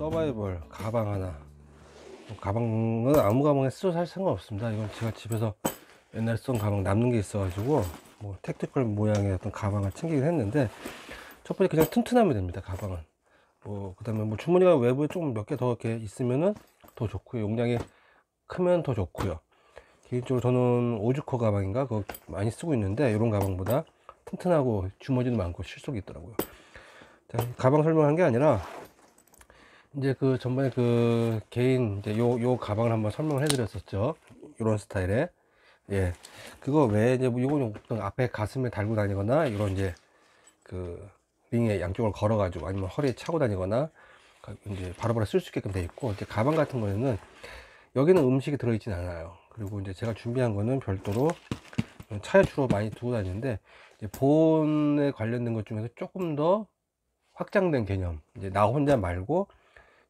서바이벌 가방 하나. 가방은 아무 가방에 써도 사실 상관없습니다. 이건 제가 집에서 옛날에 쓴 가방 남는 게 있어가지고 뭐 택티컬 모양의 어떤 가방을 챙기긴 했는데, 첫 번째 그냥 튼튼하면 됩니다. 가방은 그 다음에 뭐 주머니가 외부에 좀 몇 개 더 이렇게 있으면은 더 좋고요. 용량이 크면 더 좋고요. 개인적으로 저는 오즈코 가방인가 그거 많이 쓰고 있는데, 이런 가방보다 튼튼하고 주머니도 많고 실속이 있더라고요. 자, 가방 설명한 게 아니라 이제 그 전번에 그 개인 이제 요 가방을 한번 설명을 해드렸었죠. 이런 스타일의. 예, 그거 외에 이제 뭐 요거는 앞에 가슴에 달고 다니거나, 이런 이제 그 링에 양쪽을 걸어 가지고 아니면 허리에 차고 다니거나 이제 바로바로 쓸 수 있게끔 돼 있고, 이제 가방 같은 거에는 여기는 음식이 들어있진 않아요. 그리고 이제 제가 준비한 거는 별도로 차에 주로 많이 두고 다니는데, 이제 보온에 관련된 것 중에서 조금 더 확장된 개념, 이제 나 혼자 말고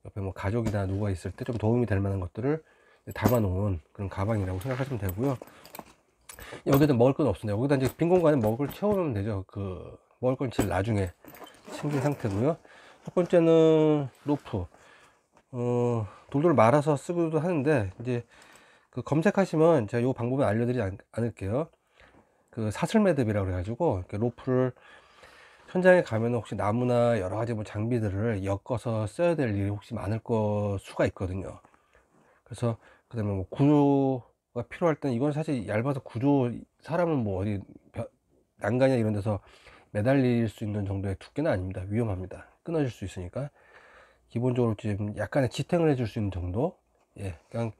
옆에 뭐 가족이나 누가 있을 때 좀 도움이 될 만한 것들을 담아 놓은 그런 가방이라고 생각하시면 되고요. 여기다 먹을 건 없습니다. 여기다 이제 빈 공간에 먹을 걸 채우면 되죠. 그 먹을 건 제일 나중에 챙긴 상태고요. 첫 번째는 로프. 돌돌 말아서 쓰기도 하는데, 이제 그 검색하시면 제가 이 방법은 알려드리지 않을게요. 그 사슬 매듭이라고 그래가지고 이렇게 로프를 현장에 가면 혹시 나무나 여러 가지 뭐 장비들을 엮어서 써야 될 일이 혹시 많을 수가 있거든요. 그래서 그 다음에 뭐 구조가 필요할 때는, 이건 사실 얇아서 구조, 사람은 뭐 어디 난간이나 이런 데서 매달릴 수 있는 정도의 두께는 아닙니다. 위험합니다. 끊어질 수 있으니까. 기본적으로 지금 약간의 지탱을 해줄 수 있는 정도. 예, 그냥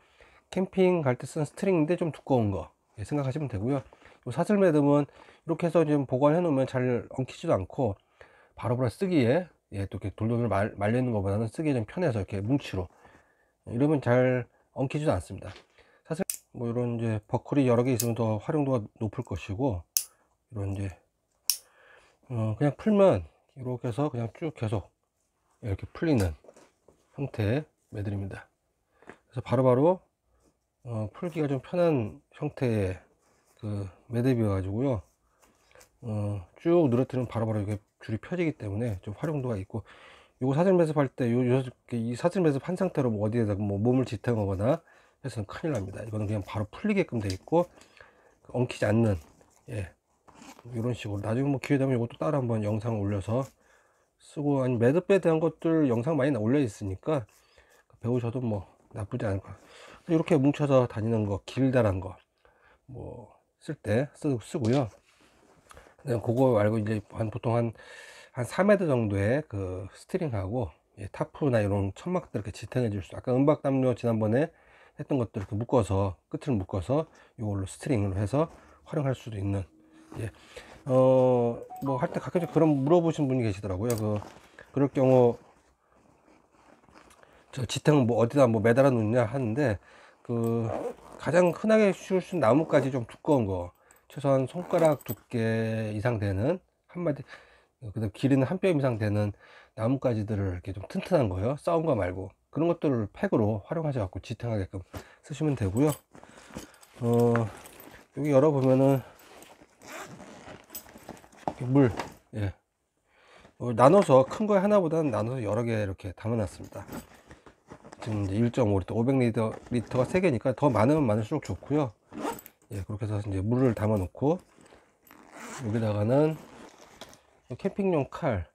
캠핑 갈 때 쓴 스트링인데 좀 두꺼운 거, 예, 생각하시면 되고요. 요 사슬 매듭은 이렇게 해서 지금 보관해 놓으면 잘 엉키지도 않고 바로바로 쓰기에, 예, 또 이렇게 돌돌 말려 있는 것보다는 쓰기에 좀 편해서 이렇게 뭉치로, 이러면 잘 엉키지도 않습니다. 사실 뭐 이런 이제 버클이 여러 개 있으면 더 활용도가 높을 것이고, 이런 이제 그냥 풀면 이렇게 해서 그냥 쭉 계속 이렇게 풀리는 형태의 매듭입니다. 그래서 바로바로 풀기가 좀 편한 형태의 그 매듭이어 가지고요. 쭉 늘어뜨리면 바로바로 이게 줄이 펴지기 때문에 좀 활용도가 있고, 요거 사슬 매듭할 때 이 사슬 매듭 한 상태로 뭐 어디에다 뭐 몸을 지탱하거나 해서는 큰일 납니다. 이거는 그냥 바로 풀리게끔 돼 있고 엉키지 않는, 예, 이런 식으로 나중에 뭐 기회 되면 이것도 따로 한번 영상 올려서 쓰고, 아니 매듭에 대한 것들 영상 많이 올려 있으니까 배우셔도 뭐 나쁘지 않을 것 같아요. 이렇게 뭉쳐서 다니는 거, 길다란 거 뭐 쓸 때 쓰고요. 그거 말고 이제 보통 한 3m 정도의 그 스트링하고, 예, 타프나 이런 천막들 이렇게 지탱해 줄 수, 아까 은박 담요 지난번에 했던 것들 이렇게 묶어서, 끝을 묶어서 이걸로 스트링으로 해서 활용할 수도 있는, 예, 뭐 할 때 가끔 그런 물어보신 분이 계시더라고요. 그럴 경우 저 지탱 뭐 어디다 뭐 매달아 놓냐 하는데, 가장 흔하게 씌울 수 있는 나뭇가지 좀 두꺼운 거, 최소한 손가락 두께 이상 되는, 한마디 그다음 길이는 한 뼘 이상 되는 나뭇가지들을 이렇게 좀 튼튼한 거요, 싸운 거 말고 그런 것들을 팩으로 활용하셔 갖고 지탱하게끔 쓰시면 되고요. 여기 열어보면은 물, 예, 나눠서 큰 거에 하나보다는 나눠서 여러 개 이렇게 담아 놨습니다. 지금 이제 1.5리터 500리터가 3개니까 더 많으면 많을수록 좋고요. 예, 그렇게 해서 이제 물을 담아 놓고, 여기다가는 캠핑용 칼,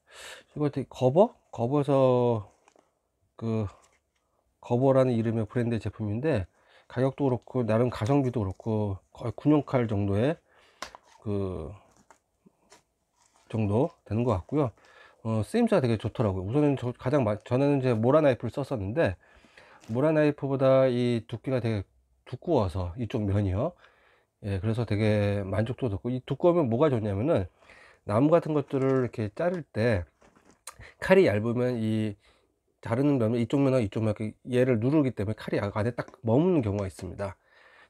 이거 되게 거버에서 그 거버라는 이름의 브랜드의 제품인데, 가격도 그렇고 나름 가성비도 그렇고 거의 군용칼 정도의 그 정도 되는 것 같고요. 쓰임새가 되게 좋더라고요. 우선은 저는 이제 모라 나이프를 썼었는데, 모라 나이프보다 이 두께가 되게 두꺼워서, 이쪽 면이요, 예, 그래서 되게 만족도 높고, 이 두꺼우면 뭐가 좋냐면은 나무 같은 것들을 이렇게 자를 때 칼이 얇으면 이 자르는 면은 이쪽 면하고 이쪽 면, 얘를 누르기 때문에 칼이 안에 딱 머무는 경우가 있습니다.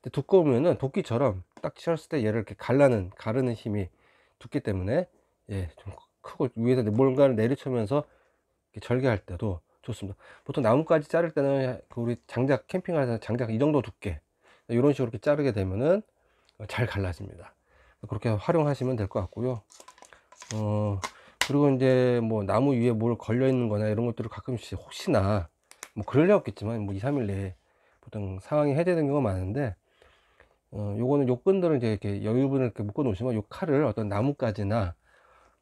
근데 두꺼우면은 도끼처럼 딱 쳤을 때 얘를 이렇게 가르는 힘이 두께 때문에, 예, 좀 크고 위에서 뭔가를 내리치면서 이렇게 절개할 때도 좋습니다. 보통 나뭇가지 자를 때는 우리 장작, 캠핑하면서 장작 이 정도 두께, 이런 식으로 이렇게 자르게 되면은 잘 갈라집니다. 그렇게 활용하시면 될 것 같고요. 그리고 이제 뭐 나무 위에 뭘 걸려 있는 거나 이런 것들을 가끔씩 혹시나 뭐 그럴 리 없겠지만 뭐 2, 3일 내에 보통 상황이 해제되는 경우가 많은데, 요거는 요 끈들은 이제 이렇게 여유분을 이렇게 묶어 놓으시면 요 칼을 어떤 나뭇가지나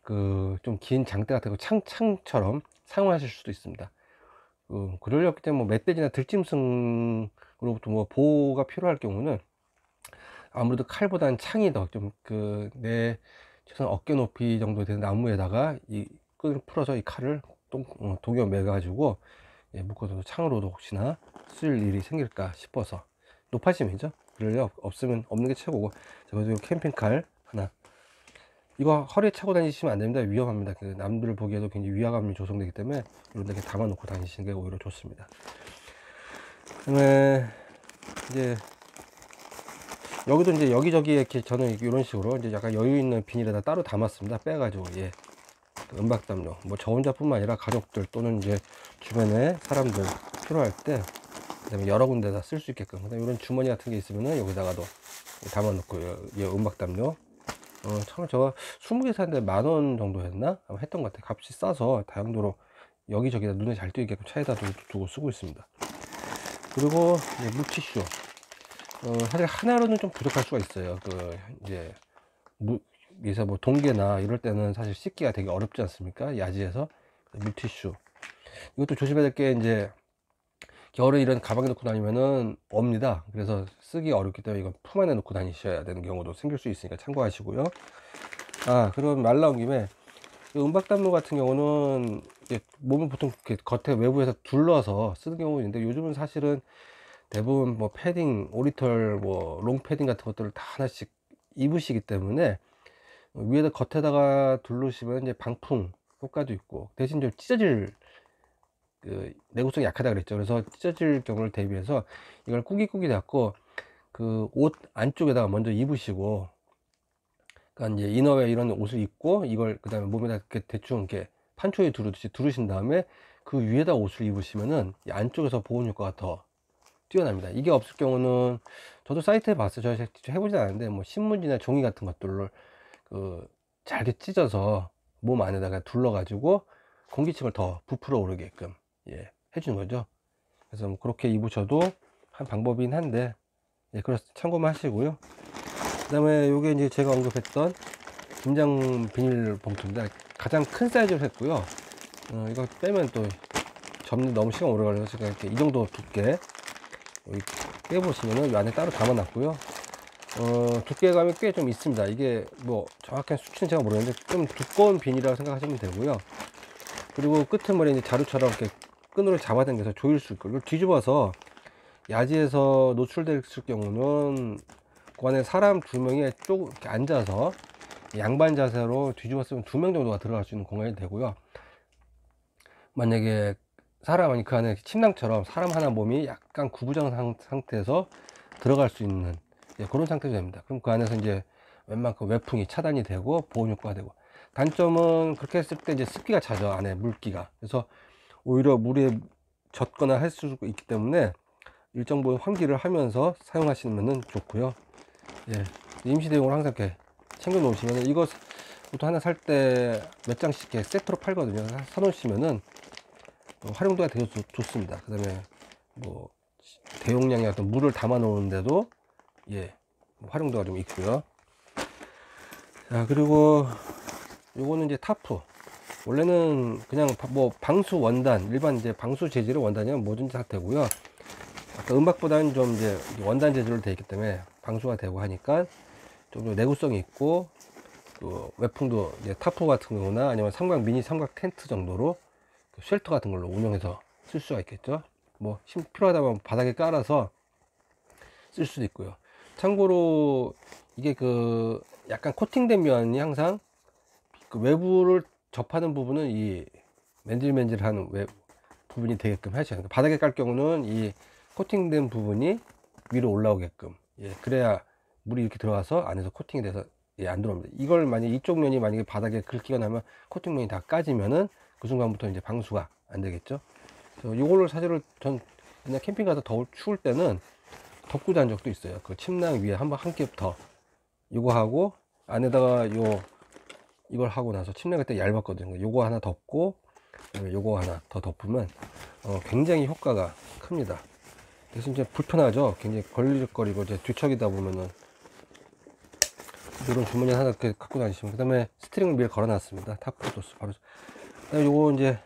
그 좀 긴 장대 같은 거 창처럼 사용하실 수도 있습니다. 그럴 리 없기 때문에 뭐 멧돼지나 들짐승으로부터 뭐 보호가 필요할 경우는 아무래도 칼보다는 창이 더 좀 내 최소한 어깨 높이 정도 되는 나무에다가 이 끈을 풀어서 이 칼을 동여 매 가지고 묶어서 창으로도 혹시나 쓸 일이 생길까 싶어서, 높아지면죠. 그럴 리 없으면 없는 게 최고고. 그래서 캠핑칼 하나, 이거 허리에 차고 다니시면 안 됩니다. 위험합니다. 남들 보기에도 굉장히 위화감이 조성되기 때문에 이런 데 담아 놓고 다니시는 게 오히려 좋습니다. 그다음에 이제 여기도 이제 여기저기 이렇게 저는 이런 식으로 이제 약간 여유 있는 비닐에다 따로 담았습니다. 빼가지고, 은박담요. 뭐 저 혼자뿐만 아니라 가족들 또는 이제 주변에 사람들 필요할 때, 그다음에 여러 군데다 쓸 수 있게끔. 그다음에 이런 주머니 같은 게 있으면은 여기다가도 담아 놓고요. 은박담요. 참 저 20개 샀는데 10,000원 정도 했나? 아마 했던 것 같아요. 값이 싸서 다용도로 여기저기다 눈에 잘 띄게끔 차에다 두고 쓰고 있습니다. 그리고 물티슈. 사실 하나로는 좀 부족할 수가 있어요. 이제 여기서 뭐 동계나 이럴 때는 사실 씻기가 되게 어렵지 않습니까? 야지에서. 물티슈. 이것도 조심해야 될 게, 이제 겨울에 이런 가방에 넣고 다니면은 옵니다. 그래서 쓰기 어렵기 때문에 이건 품 안에 넣고 다니셔야 되는 경우도 생길 수 있으니까 참고하시고요. 그럼 말 나온 김에 은박담요 같은 경우는 몸을 보통 이렇게 겉에 외부에서 둘러서 쓰는 경우가 있는데, 요즘은 사실은 대부분 뭐 패딩, 오리털, 뭐 롱패딩 같은 것들을 다 하나씩 입으시기 때문에 위에다 겉에다가 둘러시면 이제 방풍 효과도 있고, 대신 좀 찢어질 내구성이 약하다 그랬죠. 그래서 찢어질 경우를 대비해서 이걸 꾸깃꾸깃 잡고 옷 안쪽에다가 먼저 입으시고, 그러니까 이제 이너웨어 이런 옷을 입고 이걸 그 다음에 몸에다 이렇게 대충 이렇게 판초에 두르듯이 두르신 다음에 그 위에다 옷을 입으시면은 이 안쪽에서 보온 효과가 더 뛰어납니다. 이게 없을 경우는 저도 사이트에 봤어요. 제가 직접 해보진 않았는데, 뭐 신문지나 종이 같은 것들을 잘게 찢어서 몸 안에다가 둘러 가지고 공기층을 더 부풀어 오르게끔 해주는 거죠. 그래서 뭐 그렇게 입으셔도 한 방법이긴 한데, 그래서 참고만 하시고요. 그 다음에 요게 이제 제가 언급했던 김장 비닐 봉투입니다. 가장 큰 사이즈로 했고요. 이거 빼면 또 접는 너무 시간 오래 걸려서 제가 이렇게 이 정도 두께 여기 빼보시면은 이 안에 따로 담아 놨고요. 두께감이 꽤 좀 있습니다. 이게 뭐 정확한 수치는 제가 모르겠는데 좀 두꺼운 비닐이라고 생각하시면 되고요. 그리고 끝머리 이제 자루처럼 이렇게 끈으로 잡아당겨서 조일 수 있고, 이걸 뒤집어서 야지에서 노출됐을 경우는 그 안에 사람 2명이 쭉 이렇게 앉아서 양반 자세로 뒤집었으면 2명 정도가 들어갈 수 있는 공간이 되고요. 만약에 사람, 그 안에 침낭처럼 사람 하나 몸이 약간 구부정 상태에서 들어갈 수 있는 그런 상태가 됩니다. 그럼 그 안에서 이제 웬만큼 외풍이 차단이 되고 보온 효과가 되고, 단점은 그렇게 했을 때 이제 습기가 차죠. 안에 물기가. 그래서 오히려 물에 젖거나 할 수 있기 때문에 일정 부분 환기를 하면서 사용하시면 좋고요. 임시 대용으로 항상 이렇게 챙겨 놓으시면, 이거 보통 하나 살 때 몇 장씩 이렇게 세트로 팔거든요. 사 놓으시면은 활용도가 되게 좋습니다. 그 다음에 뭐 대용량의 어떤 물을 담아 놓는데도 활용도가 좀 있고요. 자, 그리고 요거는 이제 타프. 원래는 그냥 뭐 방수 원단, 일반 이제 방수 재질의 원단이면 뭐든지 다 되고요. 아까 은박보다는 좀 이제 원단 재질로 되어 있기 때문에 방수가 되고 하니까 좀 내구성이 있고, 외풍도 이제 타프 같은 경우나 아니면 미니 삼각 텐트 정도로 쉘터 같은 걸로 운영해서 쓸 수가 있겠죠. 뭐 필요하다면 바닥에 깔아서 쓸 수도 있고요. 참고로 이게 약간 코팅된 면이 항상 외부를 접하는 부분은 이 맨질맨질한 부분이 되게끔 하셔야 돼요. 바닥에 깔 경우는 이 코팅된 부분이 위로 올라오게끔, 그래야 물이 이렇게 들어가서 안에서 코팅이 돼서 안 들어옵니다. 이걸 만약에 이쪽 면이 만약에 바닥에 긁히가 나면 코팅면이 다 까지면은 그 순간부터 이제 방수가 안 되겠죠. 그래서 이걸로 사실은 전 그냥 캠핑 가서 추울 때는 덮고 잔 적도 있어요. 그 침낭 위에 한 겹 더 이거 하고, 안에다가 이걸 하고 나서 침낭 그때 얇았거든요. 요거 하나 덮고 그다음에 요거 하나 더 덮으면 굉장히 효과가 큽니다. 대신 이제 불편하죠. 굉장히 걸리적거리고 이제 뒤척이다 보면은 이런 주머니 하나 이렇게 갖고 다니시면, 그 다음에 스트링을 미리 걸어놨습니다. 타프로도스 바로. 그다음에 요거 이제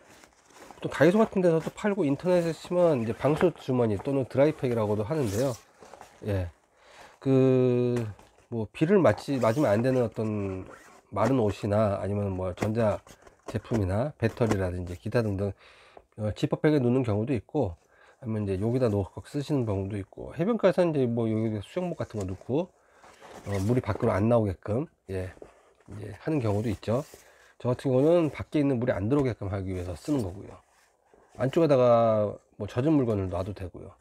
또 다이소 같은 데서도 팔고 인터넷에 치면 이제 방수 주머니 또는 드라이팩이라고도 하는데요. 예, 그 뭐 비를 맞으면 안 되는 어떤 마른 옷이나 아니면 뭐 전자 제품이나 배터리라든지 기타 등등 지퍼백에 넣는 경우도 있고, 아니면 이제 여기다 넣고 쓰시는 경우도 있고, 해변가에서 이제 뭐 여기 수영복 같은 거 넣고 물이 밖으로 안 나오게끔 예, 하는 경우도 있죠. 저 같은 경우는 밖에 있는 물이 안 들어오게끔 하기 위해서 쓰는 거고요. 안쪽에다가 뭐 젖은 물건을 놔도 되고요.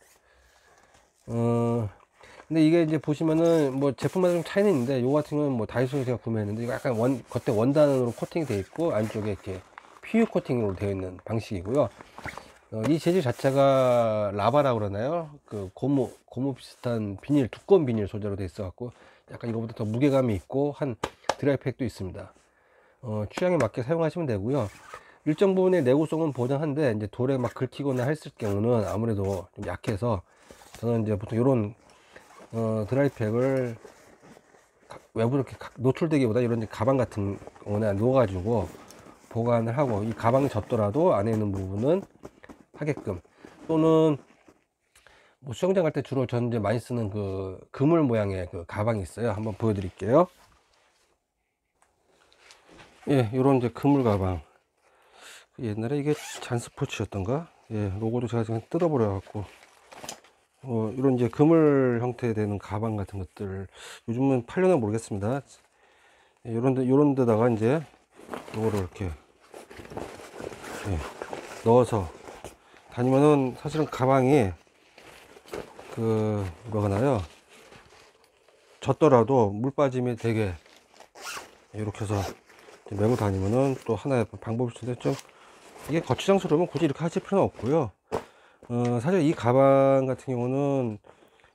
근데 이게 이제 보시면은 뭐 제품마다 좀 차이는 있는데, 요 같은 경우는 뭐 다이소에서 제가 구매했는데, 이거 약간 겉에 원단으로 코팅이 되어 있고 안쪽에 이렇게 PU 코팅으로 되어 있는 방식이고요. 이 재질 자체가 라바라고 그러나요? 그 고무 비슷한 비닐, 두꺼운 비닐 소재로 되어 있어 갖고 약간 이거보다 더 무게감이 있고 한 드라이팩도 있습니다. 취향에 맞게 사용하시면 되고요. 일정 부분의 내구성은 보장한데, 이제 돌에 막 긁히거나 했을 경우는 아무래도 좀 약해서, 저는 이제 보통 이런 드라이팩을 외부로 이렇게 노출되기보다 이런 이제 가방 같은 거나 넣어가지고 보관을 하고, 이 가방이 젖더라도 안에 있는 부분은 하게끔, 또는 뭐 수영장 갈 때 주로 저는 이제 많이 쓰는 그 그물 모양의 그 가방이 있어요. 한번 보여드릴게요. 예, 요런 이제 그물 가방. 옛날에 이게 잔스포츠였던가? 예, 로고도 제가 지금 뜯어버려 갖고 이런 이제 그물 형태 되는 가방 같은 것들 요즘은 팔려나 모르겠습니다. 예, 요런 데다가 이제 요거를 이렇게 예, 넣어서 다니면은 사실은 가방이 그 뭐가 나요? 젖더라도 물 빠짐이 되게 이렇게 해서 메고 다니면은 또 하나의 방법일 텐데, 좀 이게 거추장스러우면 굳이 이렇게 하실 필요는 없고요. 사실 이 가방 같은 경우는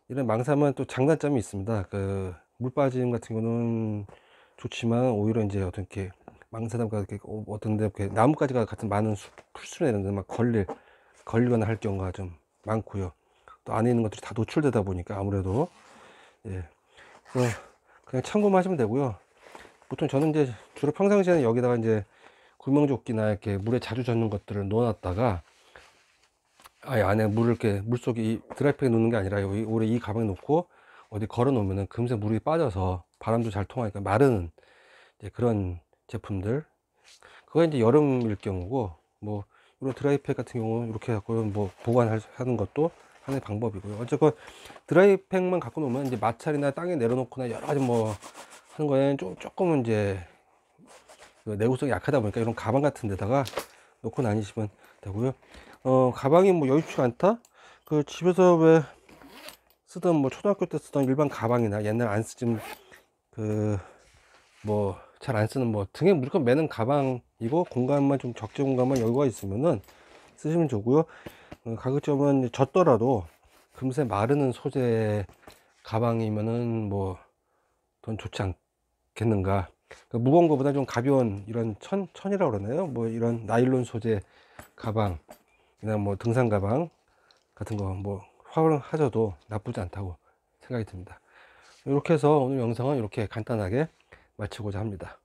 이런 망사면 또 장단점이 있습니다. 그 물 빠짐 같은 경우는 좋지만 오히려 이제 어떻게 망사담가 이렇게 어떤데 이렇게 나뭇가지가 같은 많은 풀숲에 이런 데막 걸리거나 할 경우가 좀 많고요. 또 안에 있는 것들이 다 노출되다 보니까 아무래도 예, 그냥 참고하시면 되고요. 보통 저는 이제 주로 평상시에는 여기다가 이제 구명조끼나 이렇게 물에 자주 젖는 것들을 넣어놨다가 아예 안에 물을 이렇게 물속에 이 드라이팩에 넣는 게 아니라 여기 오래 이 가방에 놓고 어디 걸어 놓으면은 금세 물이 빠져서 바람도 잘 통하니까 마르는 이제 그런 제품들, 그거 이제 여름일 경우고, 뭐 이런 드라이팩 같은 경우 이렇게 갖고 뭐 보관하는 것도 하나의 방법이고요. 어쨌건 드라이팩만 갖고 놓으면 이제 마찰이나 땅에 내려놓거나 여러 가지 뭐 하는 거에는 조금은 이제 내구성이 약하다 보니까 이런 가방 같은 데다가 놓고 다니시면 되고요. 가방이 뭐 여유치가 않다? 그 집에서 왜 쓰던 뭐 초등학교 때 쓰던 일반 가방이나 옛날 안 쓰진 그 뭐 잘 안 쓰는 뭐 등에 무조건 매는 가방이고, 공간만 좀 적재 공간만 여유가 있으면은 쓰시면 좋고요. 가급적이면 젖더라도 금세 마르는 소재 가방이면은 뭐 더 좋지 않겠는가. 무거운 것보다 좀 가벼운 이런 천이라고 그러나요? 뭐 이런 나일론 소재 가방, 그냥 뭐 등산 가방 같은 거 뭐 활용하셔도 나쁘지 않다고 생각이 듭니다. 이렇게 해서 오늘 영상은 이렇게 간단하게 마치고자 합니다.